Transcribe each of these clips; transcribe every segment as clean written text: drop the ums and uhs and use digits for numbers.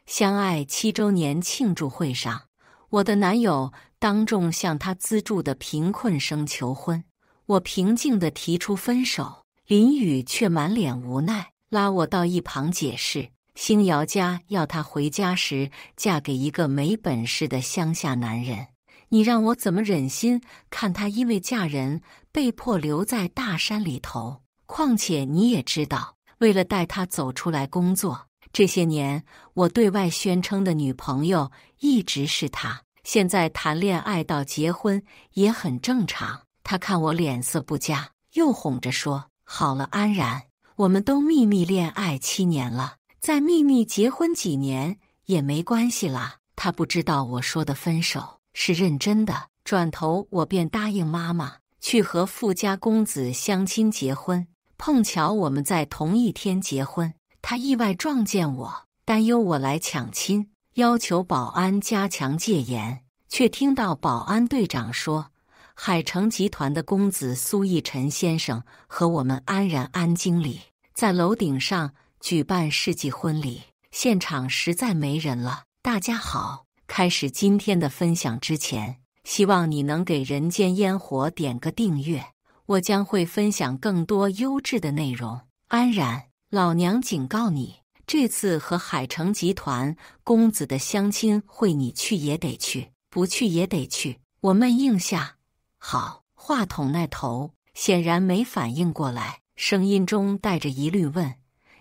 相愛7周年慶祝會上，我的男友當眾向他資助的貧困生求婚，我平靜地提出分手，林雨卻滿臉無奈，拉我到一旁解釋，星瑤家要她回家時嫁給一個沒本事的鄉下男人，你讓我怎麼忍心看她因為嫁人被迫留在大山裡頭？況且你也知道，為了帶她走出來工作，這些年我對外宣稱的女朋友一直是她，現在談戀愛到結婚也很正常。她看我臉色不佳，又哄着說，好了，安然，我們都秘密戀愛7年了，再秘密結婚幾年也沒關係啦。她不知道我說的分手是認真的，轉頭我便答應媽媽去和富家公子相親結婚，碰巧我們在同一天結婚。她意外撞見我，擔憂我來搶親，要求保安加強戒嚴，卻聽到保安隊長說，海城集團的公子蘇奕晨先生和我們安然安經理在樓頂上舉辦世紀婚禮，現場實在沒人了。大家好，開始今天的分享之前，希望你能給人間煙火點個訂閱，我將會分享更多優質的內容。安然，老娘警告你，這次和海城集團公子的相親會，你去也得去，不去也得去。我悶應下，好。話筒那頭顯然沒反應過來，聲音中帶着疑慮問，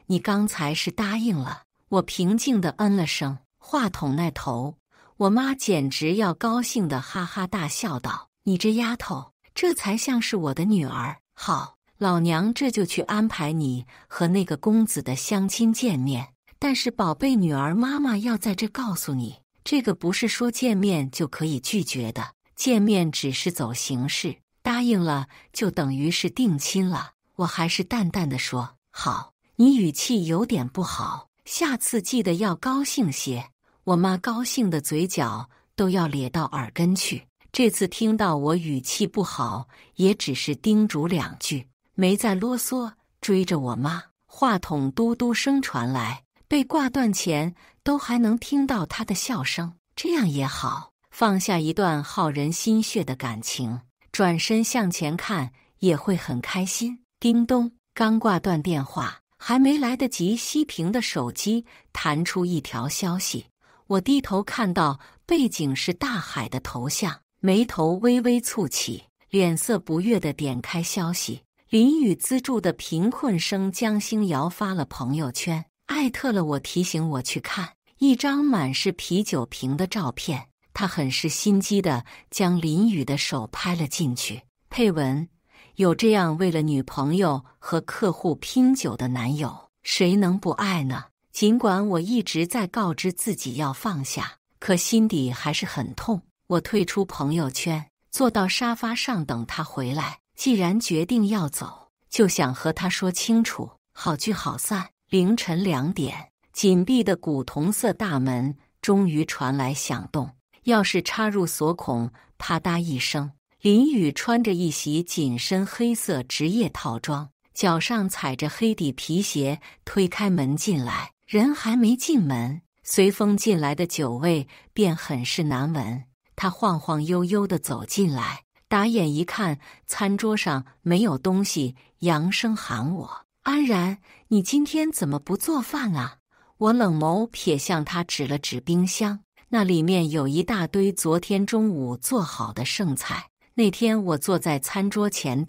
你剛才是答應了？我平靜地嗯了聲。話筒那頭，我媽簡直要高興地哈哈大笑道，你這丫頭，這才像是我的女兒。好，老娘這就去安排你和那個公子的相親見面。但是寶貝女兒，媽媽要在這告訴你，這個不是說見面就可以拒絕的，見面只是走形式，答應了就等於是定親了。我還是淡淡的說，好，你語氣有點不好，下次記得要高興些。我媽高興的嘴角都要咧到耳根去，這次聽到我語氣不好，也只是叮囑2句，沒再囉嗦，追着我媽。話筒嘟嘟聲傳來，被掛斷前都還能聽到她的笑聲，這樣也好，放下一段耗人心血的感情，轉身向前看也會很開心。叮咚，剛掛斷電話，還沒來得及熄屏的手機彈出一條消息。我低頭看到背景是大海的頭像，眉頭微微蹙起，臉色不悅地點開消息。林雨資助的貧困生江星瑤發了朋友圈，艾特了我，提醒我去看一張滿是啤酒瓶的照片。他很是心機地將林雨的手拍了進去，配文，有這樣為了女朋友和客戶拼酒的男友，誰能不愛呢？儘管我一直在告知自己要放下，可心底還是很痛。我退出朋友圈，坐到沙發上等他回來。既然決定要走，就想和他說清楚，好聚好散。凌晨2點，緊閉的古銅色大門終於傳來響動，鑰匙插入鎖孔，啪嗒一聲。林雨穿着一襲緊身黑色職業套裝，腳上踩着黑底皮鞋，推開門進來。人還沒進門，隨風進來的酒味便很是難聞。他晃晃悠悠地走進來，打眼一看，餐桌上沒有東西，揚聲喊我：“安然，你今天怎麼不做飯啊？”我冷眸瞥向他，指了指冰箱，那裡面有一大堆昨天中午做好的剩菜。那天我坐在餐桌前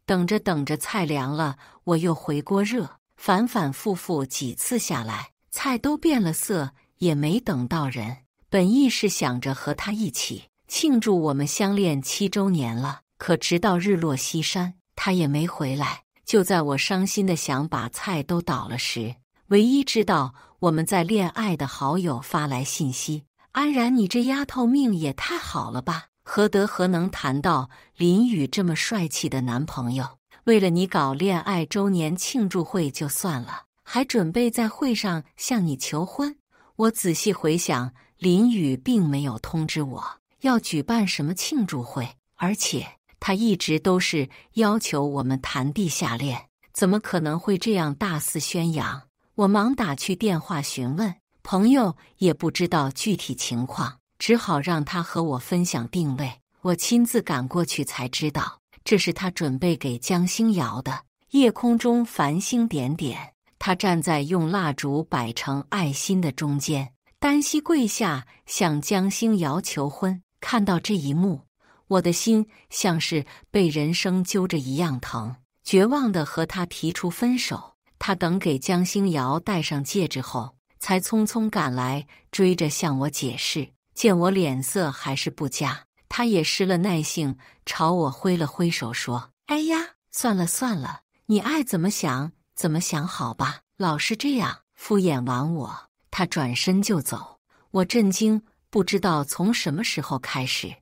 等着菜涼了，我又回鍋熱，反反复复幾次下來，菜都變了色，也沒等到人。本意是想着和他一起慶祝我們相戀7周年了，可直到日落西山，他也沒回來。就在我傷心的想把菜都倒了時，唯一知道我們在戀愛的好友發來信息：“安然，你這丫頭命也太好了吧？何能談到林雨這麼帥氣的男朋友？為了你搞戀愛周年慶祝會就算了，還準備在會上向你求婚。”我仔細回想，林雨並沒有通知我要舉辦什麼慶祝會，而且他一直都是要求我們談地下戀，怎麼可能會這樣大肆宣揚？我忙打去電話詢問，朋友也不知道具體情況，只好讓他和我分享定位。我親自趕過去才知道，這是他準備給江星瑤的。夜空中繁星點點，他站在用蠟燭擺成愛心的中間，單膝跪下向江星瑤求婚。看到這一幕，我的心像是被人生揪着一樣疼，絕望地和他提出分手。他等給江星瑤戴上戒指後，才匆匆趕來，追着向我解釋。見我臉色還是不佳，他也失了耐性，朝我揮了揮手說：“哎呀，算了算了，你愛怎麼想怎麼想好吧，老是這樣敷衍完我。”他轉身就走。我震驚，不知道從什麼時候開始，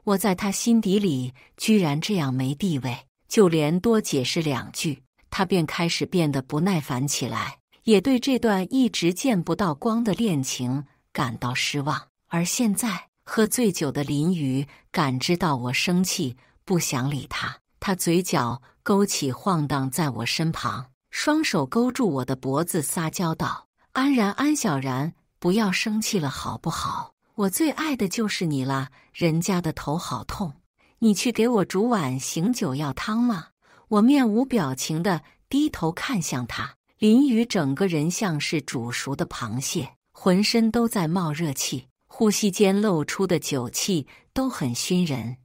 我在他心底裡居然這樣沒地位，就連多解釋兩句，他便開始變得不耐煩起來，也對這段一直見不到光的戀情感到失望。而現在，喝醉酒的林雨感知到我生氣，不想理他，他嘴角勾起，晃蕩在我身旁，雙手勾住我的脖子，撒嬌道：“安然，安小然，不要生氣了好不好？我最愛的就是你了，人家的頭好痛，你去給我煮碗醒酒藥湯嗎？”我面無表情地低頭看向他，林雨整個人像是煮熟的螃蟹，渾身都在冒熱氣，呼吸間露出的酒氣都很熏人。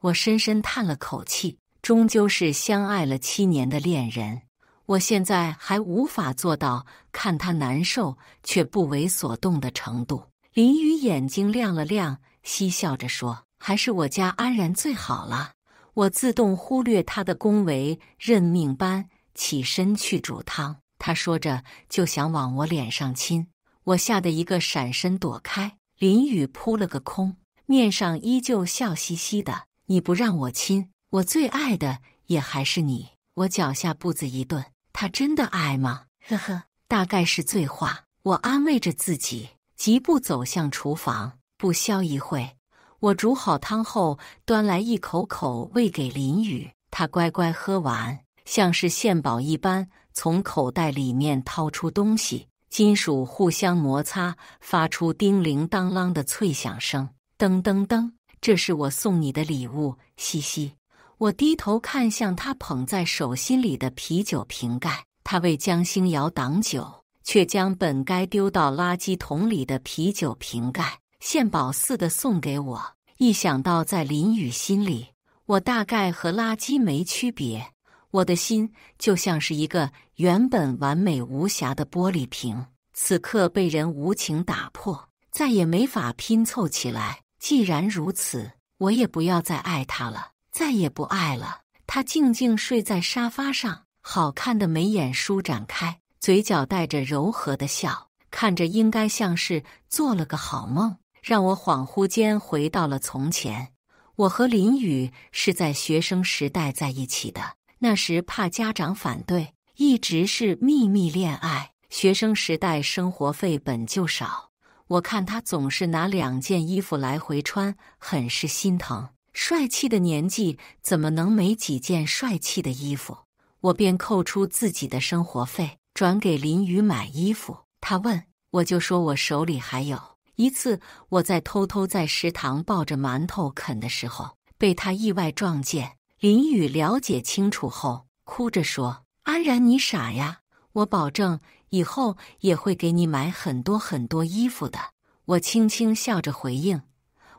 我深深嘆了口氣，終究是相愛了7年的戀人，我現在還無法做到看他難受卻不為所動的程度。林雨眼睛亮了亮，嬉笑着說：“還是我家安然最好了。”我自動忽略他的恭維，認命般起身去煮湯。他說着就想往我臉上親，我嚇得一個閃身躲開。林雨撲了個空，面上依舊笑嘻嘻的：“你不讓我親，我最愛的也還是你。”我腳下步子一頓，他真的愛嗎？呵呵，大概是醉話。我安慰着自己，疾步走向廚房。不消一會，我煮好湯後，端來一口口餵給林雨，他乖乖喝完，像是獻寶一般，從口袋裡面掏出東西，金屬互相摩擦，發出叮鈴當啷的脆響聲。噔噔噔，這是我送你的禮物，嘻嘻。我低頭看向他捧在手心裡的啤酒瓶蓋，他為江星瑤擋酒，卻將本該丟到垃圾桶裡的啤酒瓶蓋獻寶似的送給我。一想到在林雨心裡，我大概和垃圾沒區別，我的心就像是一個原本完美無瑕的玻璃瓶，此刻被人無情打破，再也沒法拼湊起來。既然如此，我也不要再愛他了，再也不愛了。他靜靜睡在沙發上，好看的眉眼舒展開，嘴角帶着柔和的笑，看着應該像是做了個好夢，讓我恍惚間回到了從前。我和林雨是在學生時代在一起的，那時怕家長反對，一直是秘密戀愛。學生時代生活費本就少，我看他總是拿2件衣服來回穿，很是心疼。帥氣的年紀怎麼能沒幾件帥氣的衣服？我便扣出自己的生活費，轉給林雨買衣服。他問，我就說我手裡還有。一次，我偷偷在食堂抱着饅頭啃的時候，被他意外撞見。林雨了解清楚後，哭着說：“安然，你傻呀！我保證以後也會給你買很多很多衣服的。”我輕輕笑着回應：“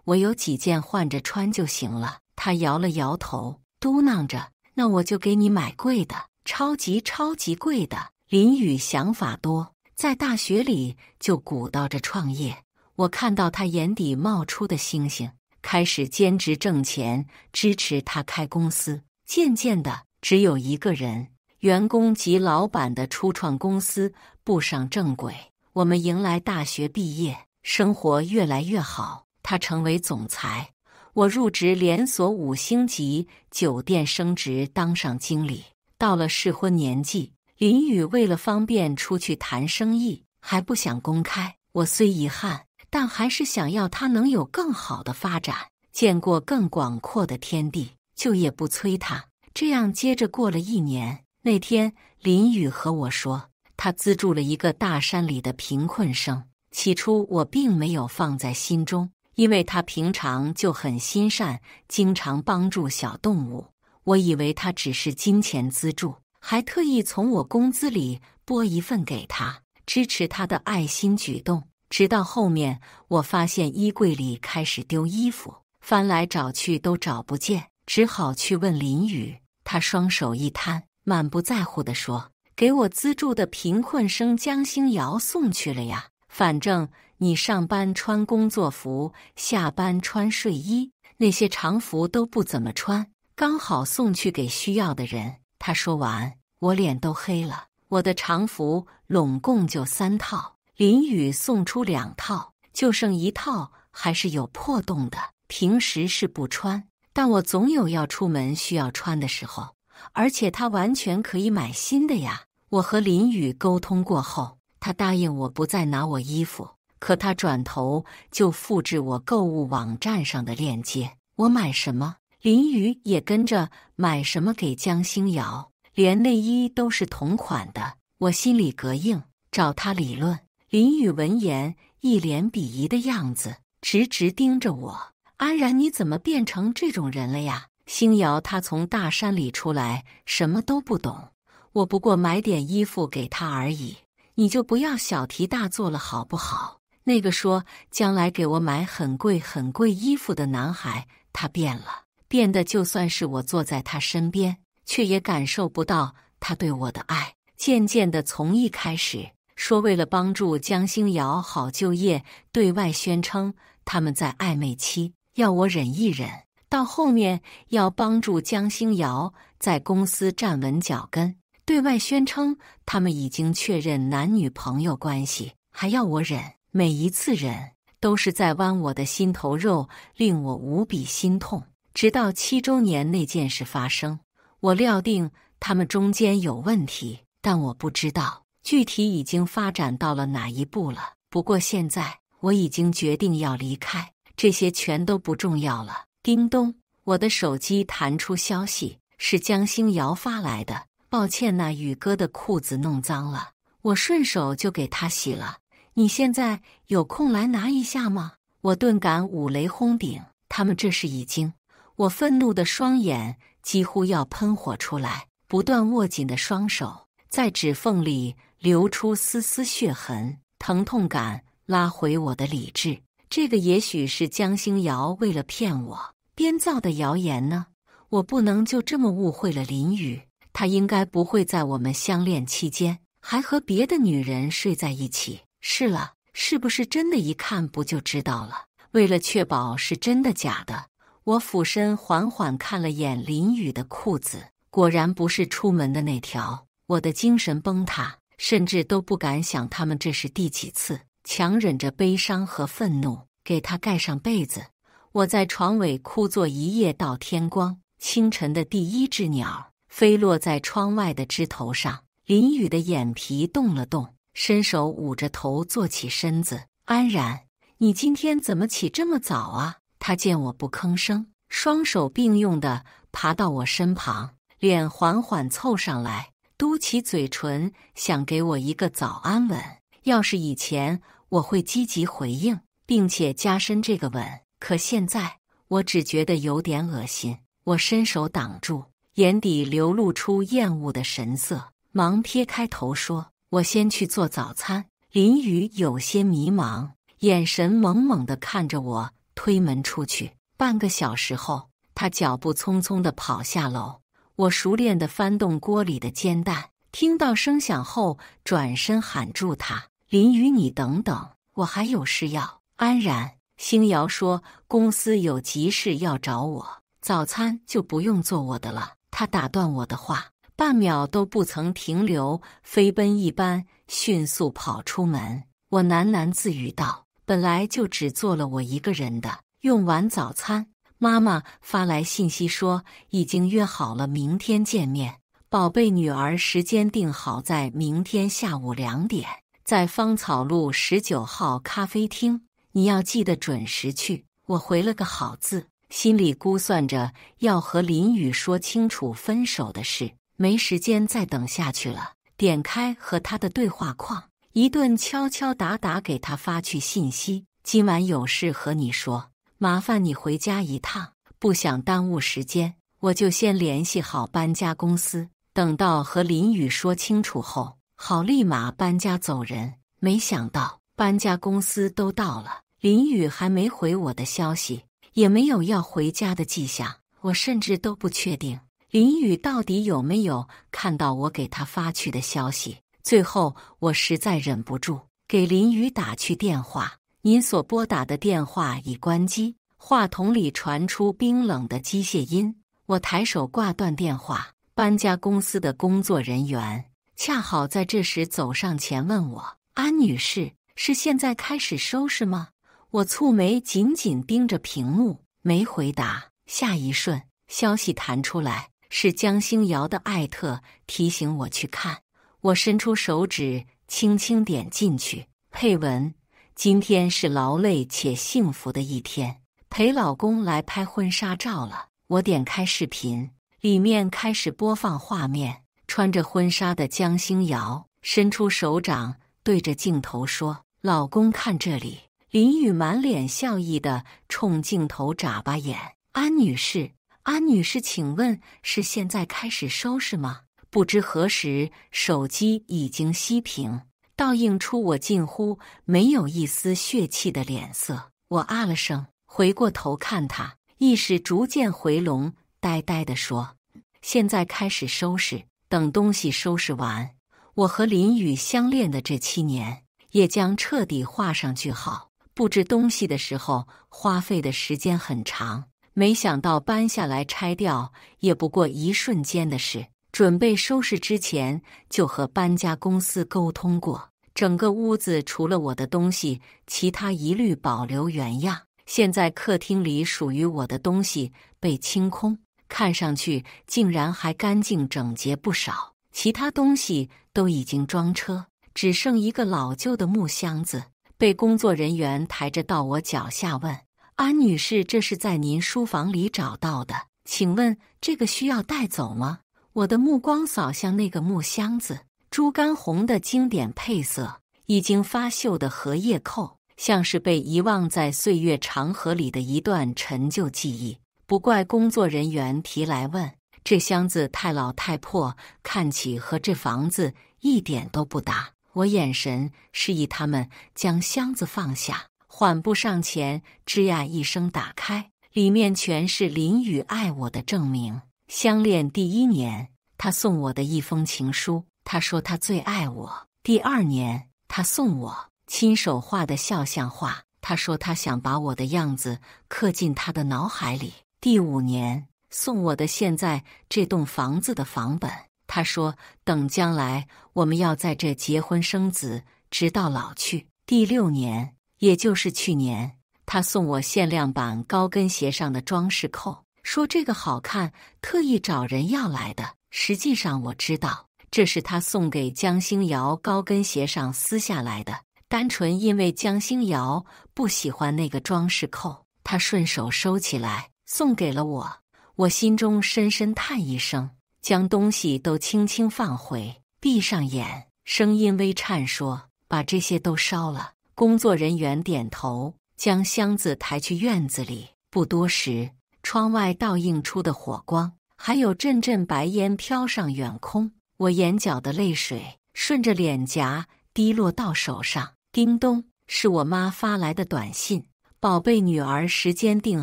我有幾件換着穿就行了。”他搖了搖頭，嘟囔着：“那我就給你買貴的，超級超級貴的。”林雨想法多，在大學裡就鼓捣着創業。我看到他眼底冒出的星星，開始兼職掙錢，支持他開公司。漸漸的，只有一個人，員工及老闆的初創公司步上正軌。我們迎來大學畢業，生活越來越好。他成為總裁，我入職連鎖5星級酒店，升職當上經理。到了適婚年紀，林雨為了方便出去談生意，還不想公開。我雖遺憾，但還是想要他能有更好的發展，見過更廣闊的天地，就也不催他。這樣接着過了1年，那天林雨和我說，他資助了一個大山裡的貧困生，起初我並沒有放在心中，因為他平常就很心善，經常幫助小動物。我以為他只是金錢資助，還特意從我工資裡撥一份給他，支持他的愛心舉動。直到後面，我發現衣櫃裡開始丟衣服，翻來找去都找不見，只好去問林宇。他雙手一攤，滿不在乎地說：“給我資助的貧困生江星瑤送去了呀。反正你上班穿工作服，下班穿睡衣，那些常服都不怎麼穿，剛好送去給需要的人。”他說完，我臉都黑了。我的常服攏共就3套。林宇送出2套，就剩1套還是有破洞的，平時是不穿，但我總有要出門需要穿的時候，而且他完全可以買新的呀。我和林宇溝通過後，他答應我不再拿我衣服，可他轉頭就複製我購物網站上的鏈接，我買什麼，林宇也跟着買什麼給江星瑤，連內衣都是同款的。我心裡膈應，找他理論。林宇聞言，一臉鄙夷的樣子，直直盯着我。安然，你怎麼變成這種人了呀？星瑤他從大山裡出來，什麼都不懂。我不過買點衣服給他而已，你就不要小題大做了好不好？那個說將來給我買很貴很貴衣服的男孩，他變了，變得就算是我坐在他身邊，卻也感受不到他對我的愛。漸漸的，從一開始說為了幫助江星瑤好就業，對外宣稱他們在曖昧期，要我忍一忍；到後面要幫助江星瑤在公司站穩腳跟，對外宣稱他們已經確認男女朋友關係，還要我忍。每一次忍都是在剜我的心頭肉，令我無比心痛。直到7週年那件事發生，我料定他們中間有問題，但我不知道具體已經發展到了哪一步了。不過現在我已經決定要離開，這些全都不重要了。叮咚，我的手機彈出消息，是江星瑤發來的。抱歉吶，宇哥的褲子弄髒了，我順手就給他洗了。你現在有空來拿一下嗎？我頓感五雷轟頂，他們這是已經……我憤怒的雙眼幾乎要噴火出來，不斷握緊的雙手在指縫裡流出絲絲血痕，疼痛感拉回我的理智。這個也許是江星瑤為了騙我編造的謠言呢。我不能就這麼誤會了林宇，他應該不會在我們相戀期間還和別的女人睡在一起。是了，是不是真的？一看不就知道了。為了確保是真的假的，我俯身緩緩看了眼林宇的褲子，果然不是出門的那條。我的精神崩塌，甚至都不敢想他們這是第幾次。強忍着悲傷和憤怒，給他蓋上被子。我在床尾枯坐一夜到天光。清晨的第一隻鳥飛落在窗外的枝頭上，林宇的眼皮動了動，伸手捂着頭坐起身子。安然，你今天怎麼起這麼早啊？他見我不吭聲，雙手並用地爬到我身旁，臉緩緩湊上來，嘟起嘴唇，想給我一個早安吻。要是以前，我會積極回應，並且加深這個吻，可現在我只覺得有點惡心。我伸手擋住，眼底流露出厭惡的神色，忙撇開頭說：“我先去做早餐。”林宇有些迷茫，眼神猛猛地看着我，推門出去。半個小時後，他腳步匆匆地跑下樓。我熟練地翻動鍋裡的煎蛋，聽到聲響後轉身喊住他：“林宇，你等等，我還有事要。”安然，星瑤說公司有急事要找我，早餐就不用做我的了。他打斷我的話，半秒都不曾停留，飛奔一般迅速跑出門。我喃喃自語道：“本來就只做了我一個人的。”用完早餐，媽媽發來信息說已經約好了明天見面，寶貝女兒時間定好在明天下午2點，在芳草路19號咖啡廳，你要記得準時去。我回了個好字，心裡估算着要和林宇說清楚分手的事，沒時間再等下去了。點開和他的對話框，一頓敲敲打打給他發去信息，今晚有事和你說，麻煩你回家一趟，不想耽誤時間，我就先聯繫好搬家公司，等到和林宇說清楚後，好立馬搬家走人。沒想到搬家公司都到了，林宇還沒回我的消息，也沒有要回家的跡象，我甚至都不確定林宇到底有沒有看到我給他發去的消息。最後我實在忍不住，給林宇打去電話，您所撥打的電話已關機。話筒裡傳出冰冷的機械音，我抬手掛斷電話。搬家公司的工作人員恰好在這時走上前問我：“安女士，是現在開始收拾嗎？”我蹙眉緊緊盯着屏幕，沒回答。下一瞬，消息彈出來，是江星瑤的艾特提醒我去看。我伸出手指輕輕點進去，配文：今天是勞累且幸福的一天，陪老公來拍婚紗照了。我點開視頻，裡面開始播放畫面，穿着婚紗的江星瑤伸出手掌對着鏡頭說：“老公看這裡。”林宇滿臉笑意地衝鏡頭眨巴眼：“安女士，安女士，請問是現在開始收拾嗎？”不知何時，手機已經熄屏，倒映出我近乎沒有一絲血氣的臉色。我啊了聲，回過頭看他，意識逐漸回籠，呆呆地說：“現在開始收拾，等東西收拾完，我和林宇相戀的這7年也將徹底畫上句號。布置東西的時候花費的時間很長，沒想到搬下來拆掉也不過一瞬間的事。準備收拾之前就和搬家公司溝通過，整個屋子除了我的東西，其他一律保留原樣。現在客廳裡屬於我的東西被清空，看上去竟然還乾淨整潔不少，其他東西都已經裝車，只剩一個老舊的木箱子，被工作人員抬着到我腳下問：“安女士，這是在您書房裡找到的，請問這個需要帶走嗎？”我的目光掃向那個木箱子，豬肝紅的經典配色，已經發鏽的荷葉扣，像是被遺忘在歲月長河裡的一段陳舊記憶。不怪工作人員提來問，這箱子太老太破，看起和這房子一點都不搭。我眼神示意他們將箱子放下，緩步上前，吱呀一聲打開，裡面全是林宇愛我的證明。相戀第1年，他送我的一封情書，他說他最愛我。第2年，他送我親手畫的肖像畫，他說他想把我的樣子刻進他的腦海裡。第5年，送我的現在這棟房子的房本，他說等將來我們要在這結婚生子，直到老去。第6年，也就是去年，他送我限量版高跟鞋上的裝飾扣，說這個好看，特意找人要來的。實際上我知道，這是他送給江星瑤高跟鞋上撕下來的，單純因為江星瑤不喜歡那個裝飾扣，他順手收起來送給了我。我心中深深嘆一聲，將東西都輕輕放回，閉上眼，聲音微顫說：“把這些都燒了。”工作人員點頭，將箱子抬去院子裡。不多時，窗外倒映出的火光，還有陣陣白煙飄上遠空。我眼角的淚水順着臉頰滴落到手上。叮咚，是我媽發來的短信：“寶貝女兒，時間定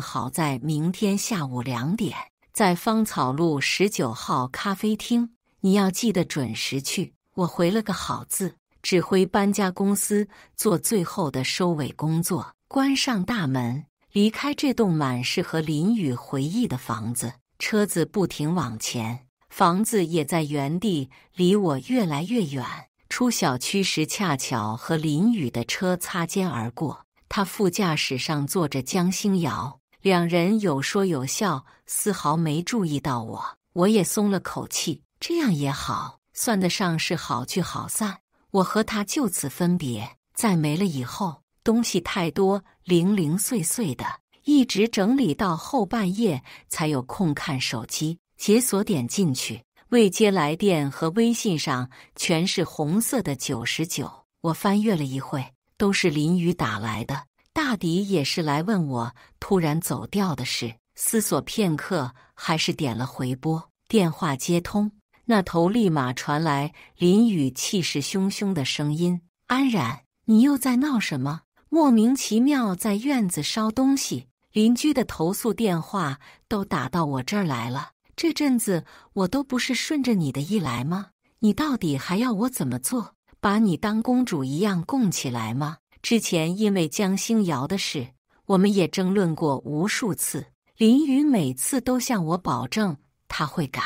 好在明天下午2點，在芳草路19號咖啡廳，你要記得準時去。”我回了個好字，指揮搬家公司做最後的收尾工作，關上大門，離開這棟滿是和林宇回憶的房子。車子不停往前，房子也在原地離我越來越遠。出小區時恰巧和林宇的車擦肩而過，他副駕駛上坐着江星瑤，兩人有說有笑，絲毫沒注意到我。我也鬆了口氣，這樣也好，算得上是好聚好散。我和他就此分別。在沒了以後，東西太多，零零碎碎的，一直整理到後半夜才有空看手機。解鎖點進去，未接來電和微信上全是紅色的99。我翻閱了一會，都是林宇打來的，大抵也是來問我突然走掉的事。思索片刻，還是點了回撥。電話接通，那頭立馬傳來林宇氣勢洶洶的聲音：“安然，你又在鬧什麼？莫名其妙在院子燒東西，鄰居的投訴電話都打到我這兒來了。這陣子我都不是順着你的意來嗎？你到底還要我怎麼做？把你當公主一樣供起來嗎？之前因為江星瑤的事，我們也爭論過無數次。林宇每次都向我保證他會改，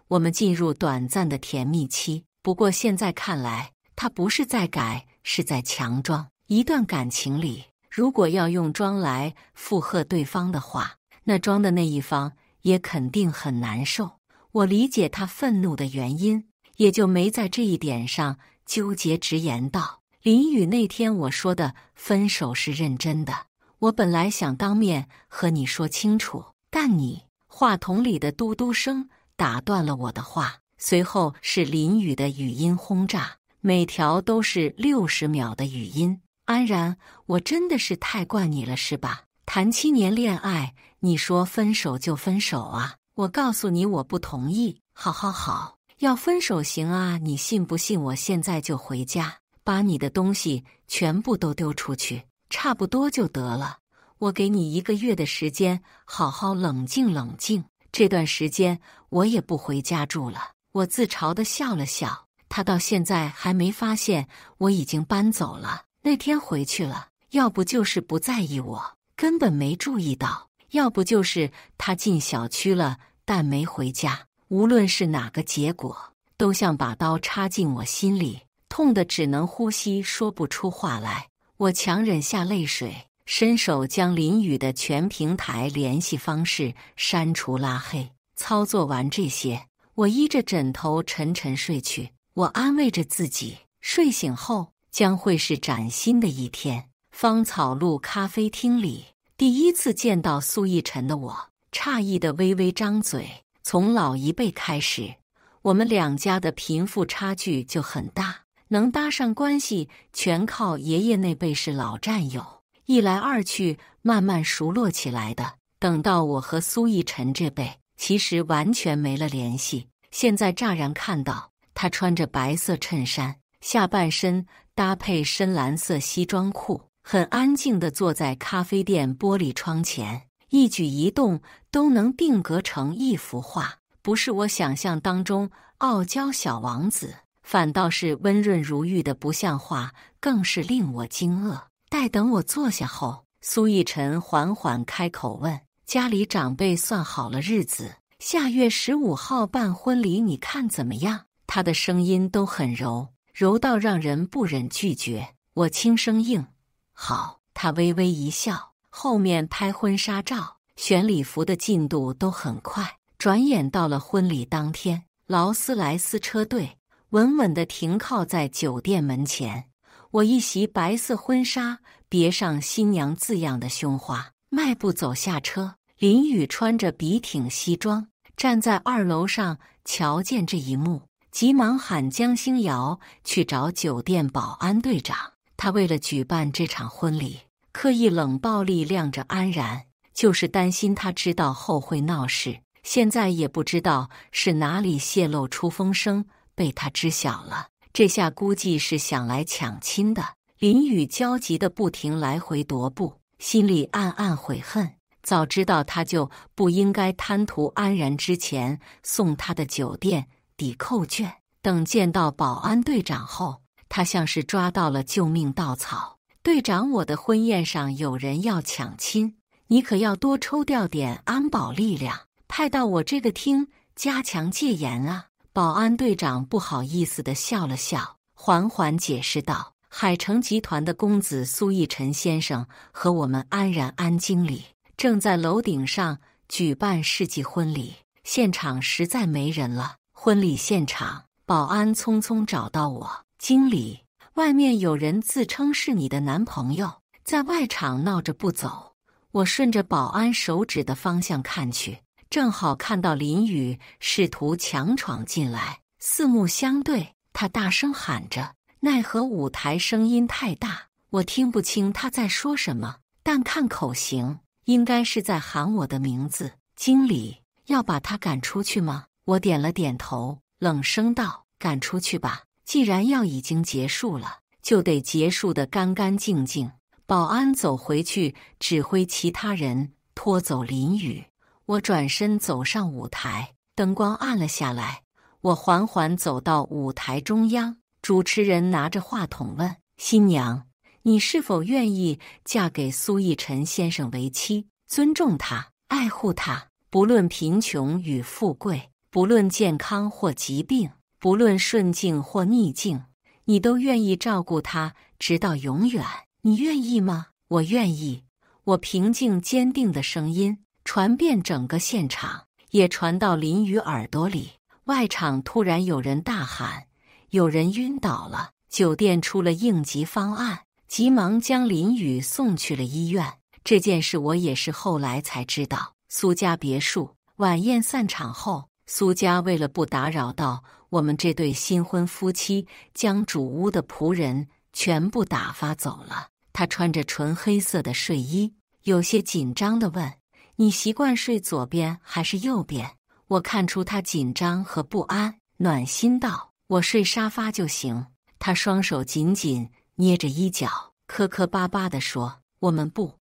我們進入短暫的甜蜜期。不過現在看來，他不是在改，是在強裝。一段感情裡，如果要用裝來附和對方的話，那裝的那一方也肯定很難受。我理解他憤怒的原因，也就沒在這一點上糾結，直言道：“林宇，那天我說的分手是認真的。我本來想當面和你說清楚，但你……”話筒裡的嘟嘟聲打斷了我的話，隨後是林宇的語音轟炸，每條都是60秒的語音。安然，我真的是太慣你了是吧？談7年戀愛，你說分手就分手啊？我告訴你，我不同意。好，要分手行啊，你信不信我現在就回家，把你的東西全部都丟出去，差不多就得了。我給你1個月的時間，好好冷靜冷靜。這段時間我也不回家住了。我自嘲地笑了笑，他到現在還沒發現我已經搬走了。那天回去了，要不就是不在意我，根本沒注意到；要不就是他進小區了，但沒回家。無論是哪個結果，都像把刀插進我心裡，痛得只能呼吸，說不出話來。我強忍下淚水，伸手將林宇的全平台聯繫方式刪除拉黑。操作完這些，我依着枕頭沉沉睡去。我安慰着自己，睡醒後將會是嶄新的一天。芳草路咖啡廳裡，第一次見到蘇逸晨的我，詫異地微微張嘴。從老一輩開始，我們兩家的貧富差距就很大，能搭上關係全靠爺爺那輩是老戰友，一來二去慢慢熟絡起來的。等到我和蘇逸晨這輩，其實完全沒了聯繫。現在乍然看到他穿着白色襯衫，下半身搭配深藍色西裝褲，很安靜地坐在咖啡店玻璃窗前，一舉一動都能定格成一幅畫。不是我想象當中傲嬌小王子，反倒是溫潤如玉的不像話，更是令我驚愕。待等我坐下後，蘇逸晨緩緩開口問：“家裡長輩算好了日子，下月15號辦婚禮，你看怎麼樣？”他的聲音都很柔，柔到讓人不忍拒絕。我輕聲應：“好。”他微微一笑，後面拍婚紗照、選禮服的進度都很快。轉眼到了婚禮當天，勞斯萊斯車隊穩穩地停靠在酒店門前。我一襲白色婚紗，別上新娘字樣的胸花，邁步走下車。林宇穿着筆挺西裝，站在2樓上，瞧見這一幕，急忙喊江星瑤去找酒店保安隊長。他為了舉辦這場婚禮，刻意冷暴力晾着安然，就是擔心他知道後會鬧事。現在也不知道是哪裡洩露出風聲，被他知曉了。這下估計是想來搶親的。林宇焦急地不停來回踱步，心裡暗暗悔恨。早知道他就不應該貪圖安然之前送他的酒店抵扣券。等見到保安隊長後，他像是抓到了救命稻草。隊長，我的婚宴上有人要搶親，你可要多抽調點安保力量，派到我這個廳加強戒嚴啊。保安隊長不好意思地笑了笑，緩緩解釋道：“海城集團的公子蘇逸晨先生和我們安然安經理正在樓頂上舉辦世紀婚禮，現場實在沒人了。”婚禮現場，保安匆匆找到我：“經理，外面有人自稱是你的男朋友，在外場鬧着不走。”我順着保安手指的方向看去，正好看到林宇試圖強闖進來，四目相對，他大聲喊着：“奈何舞台聲音太大，我聽不清他在說什麼，但看口型，應該是在喊我的名字。經理，要把他趕出去嗎？我點了點頭，冷聲道：趕出去吧，既然要已經結束了，就得結束得乾乾淨淨。保安走回去，指揮其他人拖走林雨。我轉身走上舞台，燈光暗了下來，我緩緩走到舞台中央。主持人拿着話筒問：新娘，你是否願意嫁給蘇奕晨先生為妻？尊重他，愛護他，不論貧窮與富貴，不論健康或疾病，不論順境或逆境，你都願意照顧他，直到永遠。你願意嗎？我願意。我平靜堅定的聲音傳遍整個現場，也傳到林雨耳朵裡。外場突然有人大喊：有人暈倒了！酒店出了應急方案，急忙將林雨送去了醫院。這件事我也是後來才知道。蘇家別墅晚宴散場後，蘇家為了不打擾到我們這對新婚夫妻，將主屋的僕人全部打發走了。他穿着純黑色的睡衣，有些緊張地問：你習慣睡左邊還是右邊？我看出他緊張和不安，暖心道：我睡沙發就行。他雙手緊緊捏着衣角，磕磕巴巴地說：我們不。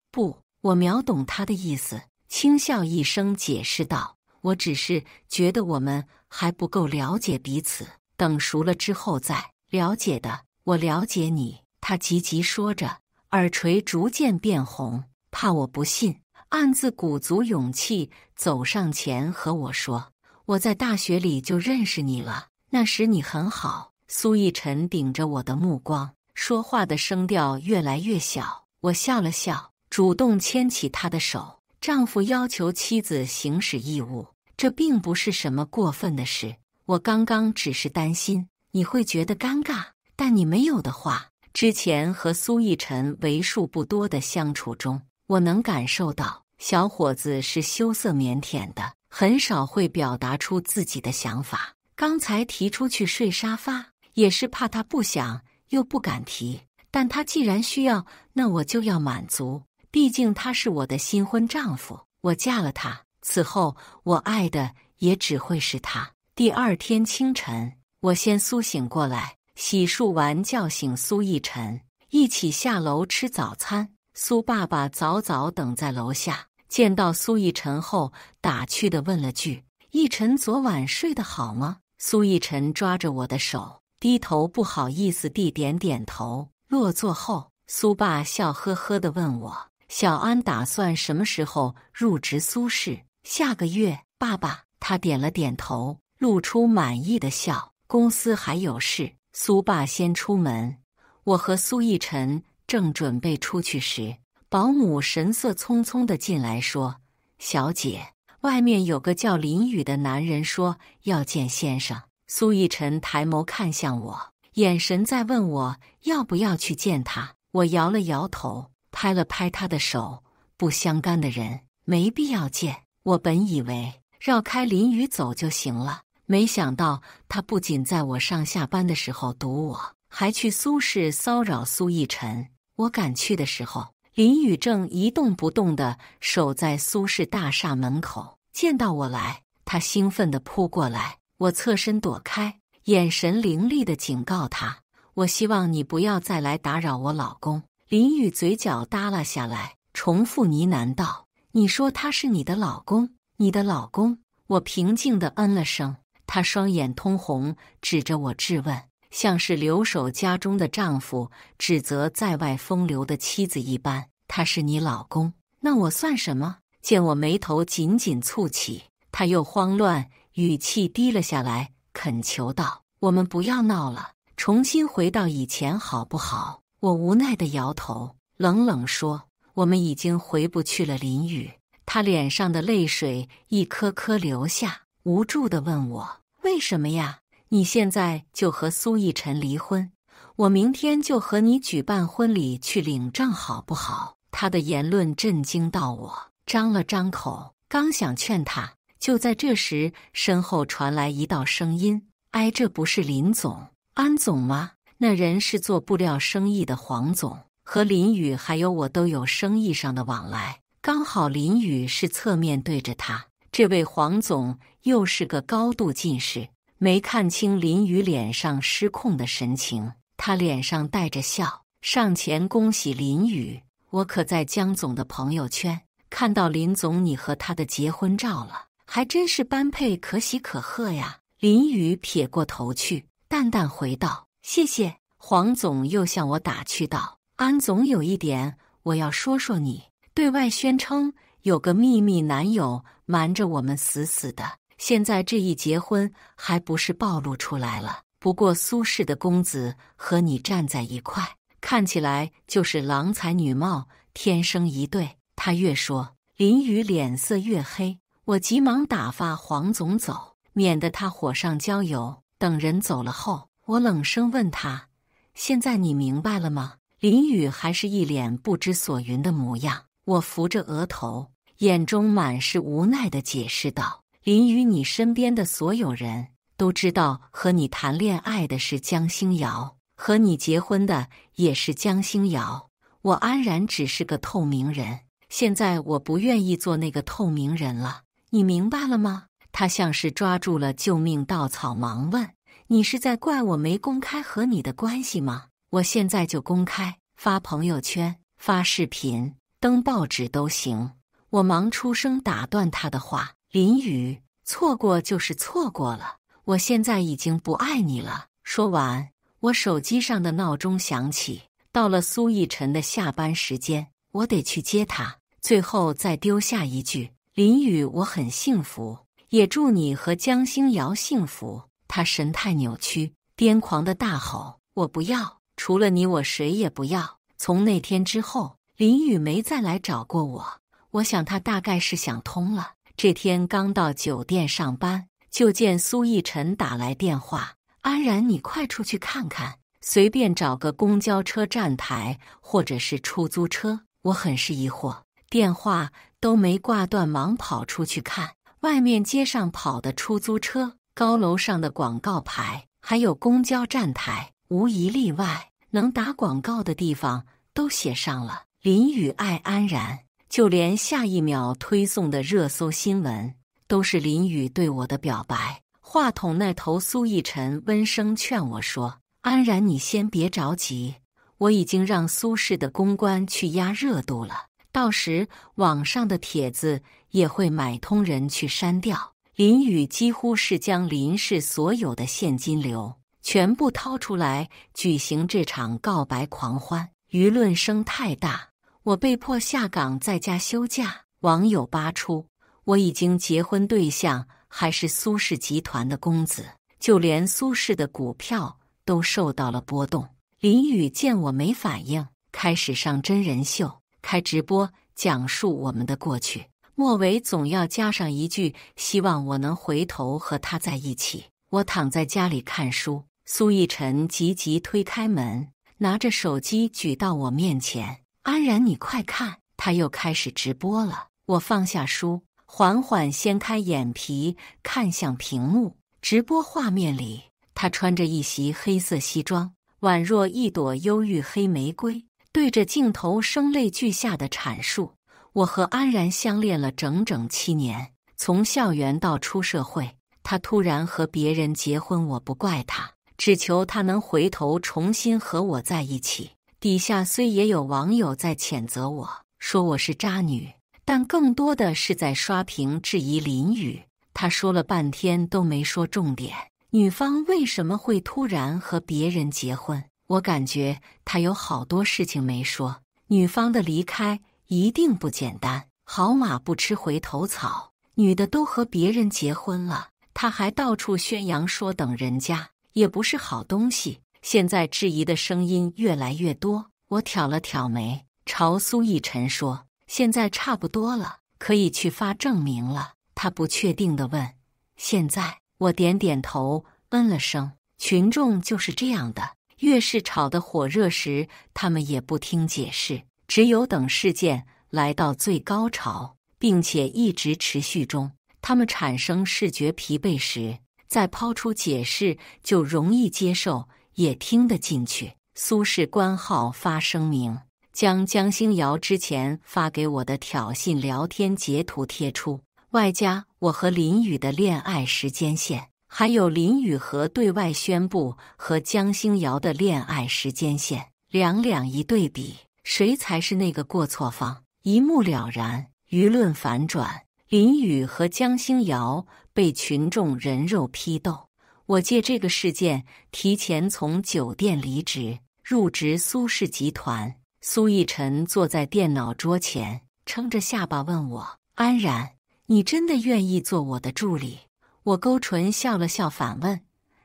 我秒懂他的意思，輕笑一聲解釋道：我只是覺得我們還不夠了解彼此，等熟了之後再了解的。我了解你。他急急說着，耳垂逐漸變紅，怕我不信，暗自鼓足勇氣走上前和我說：我在大學裡就認識你了，那時你很好。蘇奕晨頂着我的目光，說話的聲調越來越小。我笑了笑，主動牽起他的手。丈夫要求妻子行使義務，這並不是什麼過分的事。我剛剛只是擔心你會覺得尷尬，但你沒有的話。之前和蘇奕晨為數不多的相處中，我能感受到小伙子是羞澀靦腆的，很少會表達出自己的想法。剛才提出去睡沙發，也是怕他不想又不敢提。但他既然需要，那我就要滿足。畢竟他是我的新婚丈夫，我嫁了他，此後我愛的也只會是他。第二天清晨，我先蘇醒過來，洗漱完叫醒蘇奕晨，一起下樓吃早餐。蘇爸爸早早等在樓下，見到蘇奕晨後，打趣地問了句：奕晨昨晚睡得好嗎？蘇奕晨抓着我的手，低頭不好意思地點點頭。落座後，蘇爸笑呵呵地問我：小安打算什麼時候入職蘇氏？下個月，爸爸。他點了點頭，露出滿意的笑。公司還有事，蘇爸先出門。我和蘇奕晨正準備出去時，保姆神色匆匆地進來說：小姐，外面有個叫林雨的男人說要見先生。蘇奕晨抬眸看向我，眼神在問我要不要去見他。我搖了搖頭，拍了拍他的手：不相干的人沒必要見。我本以為繞開林雨走就行了，沒想到他不僅在我上下班的時候堵我，還去蘇氏騷擾蘇奕晨。我趕去的時候，林雨正一動不動地守在蘇氏大廈門口。見到我來，他興奮地撲過來，我側身躲開，眼神凌厲地警告他：我希望你不要再來打擾我老公。林雨嘴角耷拉下來，重複呢喃道：你說他是你的老公？你的老公？我平靜地嗯了聲。他雙眼通紅，指着我質問，像是留守家中的丈夫指責在外風流的妻子一般。他是你老公，那我算什麼？見我眉頭緊緊蹙起，他又慌亂，語氣低了下來，懇求道：我們不要鬧了，重新回到以前好不好？我無奈地搖頭，冷冷說：我們已經回不去了。林雨，他臉上的淚水一顆顆流下，無助地問我：為什麼呀？你現在就和蘇奕晨離婚，我明天就和你舉辦婚禮去領證好不好？他的言論震驚到我，張了張口，剛想勸他，就在這時，身後傳來一道聲音：哎，這不是林總、安總嗎？那人是做布料生意的黃總，和林宇還有我都有生意上的往來，剛好林宇是側面對着他。這位黃總又是個高度近視，沒看清林宇臉上失控的神情。他臉上帶着笑，上前恭喜林宇。我可在江總的朋友圈看到林總你和他的結婚照了，還真是般配，可喜可賀呀。林宇撇過頭去，淡淡回道：謝謝。黃總又向我打趣道：安總，有一點我要說說你，對外宣稱有個秘密男友瞞着我們死死的，現在這一結婚還不是暴露出來了。不過蘇氏的公子和你站在一塊，看起來就是郎才女貌，天生一對。他越說，林宇臉色越黑，我急忙打發黃總走，免得他火上澆油。等人走了後，我冷聲問他：現在你明白了嗎？林宇還是一臉不知所云的模樣。我扶着額頭，眼中滿是無奈地解釋道：林宇，你身邊的所有人都知道和你談戀愛的是江星瑤，和你結婚的也是江星瑤。我安然只是個透明人，現在我不願意做那個透明人了，你明白了嗎？他像是抓住了救命稻草，忙問：你是在怪我沒公開和你的關係嗎？我現在就公開，發朋友圈，發視頻，登報紙都行。我忙出聲打斷他的話：林宇，錯過就是錯過了，我現在已經不愛你了。說完，我手機上的鬧鐘響起，到了蘇逸晨的下班時間，我得去接他。最後再丟下一句：林宇，我很幸福，也祝你和江星瑤幸福。他神態扭曲，癲狂的大吼：我不要，除了你我誰也不要。從那天之後，林宇沒再來找過我，我想他大概是想通了。這天剛到酒店上班，就見蘇逸晨打來電話：安然，你快出去看看，隨便找個公交車站台或者是出租車。我很是疑惑，電話都沒掛斷，忙跑出去看。外面街上跑的出租車，高樓上的廣告牌，還有公交站台，無一例外，能打廣告的地方都寫上了林宇愛安然。就連下一秒推送的熱搜新聞都是林宇對我的表白。話筒那頭，蘇逸晨溫聲勸我說：安然，你先別着急，我已經讓蘇氏的公關去壓熱度了，到時網上的帖子也會買通人去刪掉。林宇幾乎是將林氏所有的現金流全部掏出來舉行這場告白狂歡，輿論聲太大，我被迫下崗在家休假。網友扒出我已經結婚對象還是蘇氏集團的公子，就連蘇氏的股票都受到了波動。林宇見我沒反應，開始上真人秀，開直播講述我們的過去，末尾總要加上一句希望我能回頭和他在一起。我躺在家裡看書，蘇逸晨急急推開門，拿着手機舉到我面前：安然，你快看，他又開始直播了。我放下書，緩緩掀開眼皮，看向屏幕。直播畫面裡，他穿着一襲黑色西裝，宛若一朵憂鬱黑玫瑰，對着鏡頭聲淚俱下地闡述：我和安然相戀了整整7年，從校園到出社會，他突然和別人結婚，我不怪他，只求他能回頭重新和我在一起。底下雖也有網友在譴責我，說我是渣女，但更多的是在刷屏質疑林宇。他說了半天都沒說重點，女方為什麼會突然和別人結婚？我感覺他有好多事情沒說。女方的離開一定不簡單，好馬不吃回頭草，女的都和別人結婚了，他還到處宣揚說等人家，也不是好東西。現在質疑的聲音越來越多，我挑了挑眉，朝蘇逸晨說：現在差不多了，可以去發證明了。他不確定地問：現在？我點點頭，嗯了聲。群眾就是這樣的，越是吵得火熱時，他們也不聽解釋，只有等事件來到最高潮，並且一直持續中，他們產生視覺疲憊時，再拋出解釋就容易接受，也聽得進去。蘇軾官號發聲明，將江星瑤之前發給我的挑釁聊天截圖貼出，外加我和林宇的戀愛時間線，還有林宇和對外宣布和江星瑤的戀愛時間線，兩一對比，誰才是那個過錯方？一目了然，輿論反轉，林宇和江星瑤被群眾人肉批鬥。我借這個事件提前從酒店離職，入職蘇氏集團。蘇奕晨坐在電腦桌前，撐着下巴問我：“安然，你真的願意做我的助理？”我勾唇笑了笑，反問：“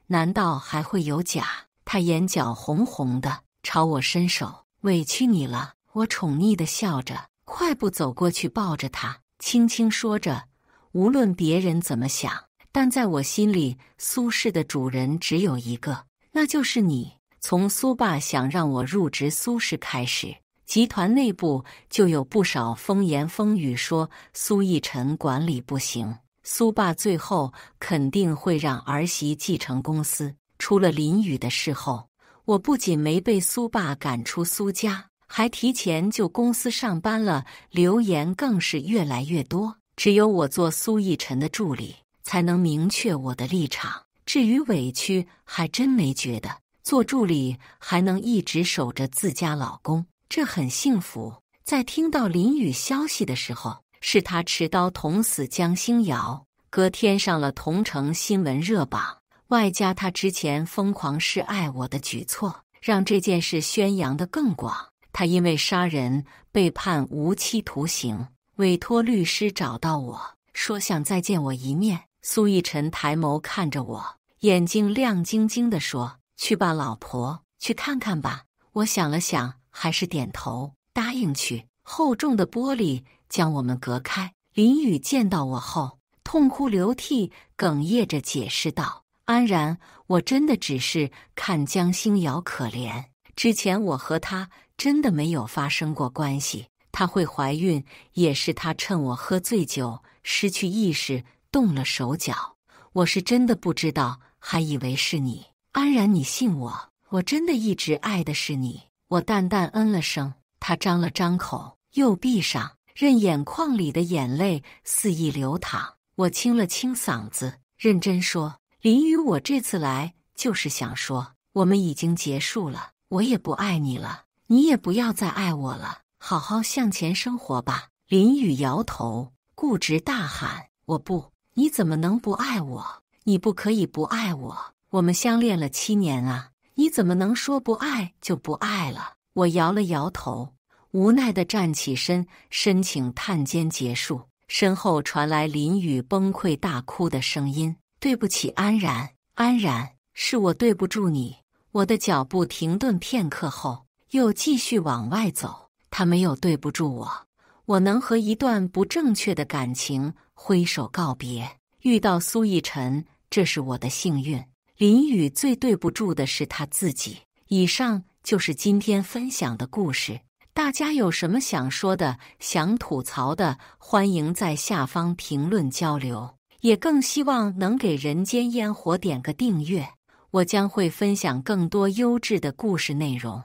難道還會有假？”他眼角紅紅的，朝我伸手：“委屈你了。”我寵溺地笑着，快步走過去抱着他，輕輕說着：“無論別人怎麼想，但在我心裡，蘇氏的主人只有一個，那就是你。”從蘇爸想讓我入職蘇氏開始，集團內部就有不少風言風語說蘇奕晨管理不行，蘇爸最後肯定會讓兒媳繼承公司。出了林宇的事後，我不僅沒被蘇爸趕出蘇家，還提前就公司上班了，流言更是越來越多。只有我做蘇奕晨的助理，才能明確我的立場。至於委屈，還真沒覺得。做助理還能一直守着自家老公，這很幸福。在聽到林宇消息的時候，是他持刀捅死江星瑤，隔天上了同城新聞熱榜，外加他之前瘋狂示愛我的舉措，讓這件事宣揚得更廣。他因為殺人被判無期徒刑，委託律師找到我，說想再見我一面。蘇奕晨抬眸看着我，眼睛亮晶晶地說：“去吧，老婆，去看看吧。”我想了想，還是點頭答應去。厚重的玻璃將我們隔開。林宇見到我後，痛哭流涕，哽咽着解釋道：“安然，我真的只是看江星瑤可憐。之前我和她真的沒有發生過關係，她會懷孕也是她趁我喝醉酒失去意識動了手腳。我是真的不知道，還以為是你。安然，你信我，我真的一直愛的是你。”我淡淡嗯了聲，他張了張口，又閉上，任眼眶裡的眼淚肆意流淌。我清了清嗓子，認真說：“林宇，我這次來就是想說，我們已經結束了，我也不愛你了，你也不要再愛我了，好好向前生活吧。”林宇搖頭，固執大喊：“我不！你怎麼能不愛我？你不可以不愛我。我們相戀了7年啊，你怎麼能說不愛就不愛了？”我搖了搖頭，無奈地站起身，申請探監結束。身後傳來林宇崩潰大哭的聲音：“對不起，安然，安然，是我對不住你。”我的腳步停頓片刻後，又繼續往外走。他沒有對不住我，我能和一段不正確的感情揮手告別，遇到蘇奕晨，這是我的幸運。林宇最對不住的是他自己。以上就是今天分享的故事，大家有什麼想說的、想吐槽的，歡迎在下方評論交流。也更希望能給人間煙火點個訂閱，我將會分享更多優質的故事內容。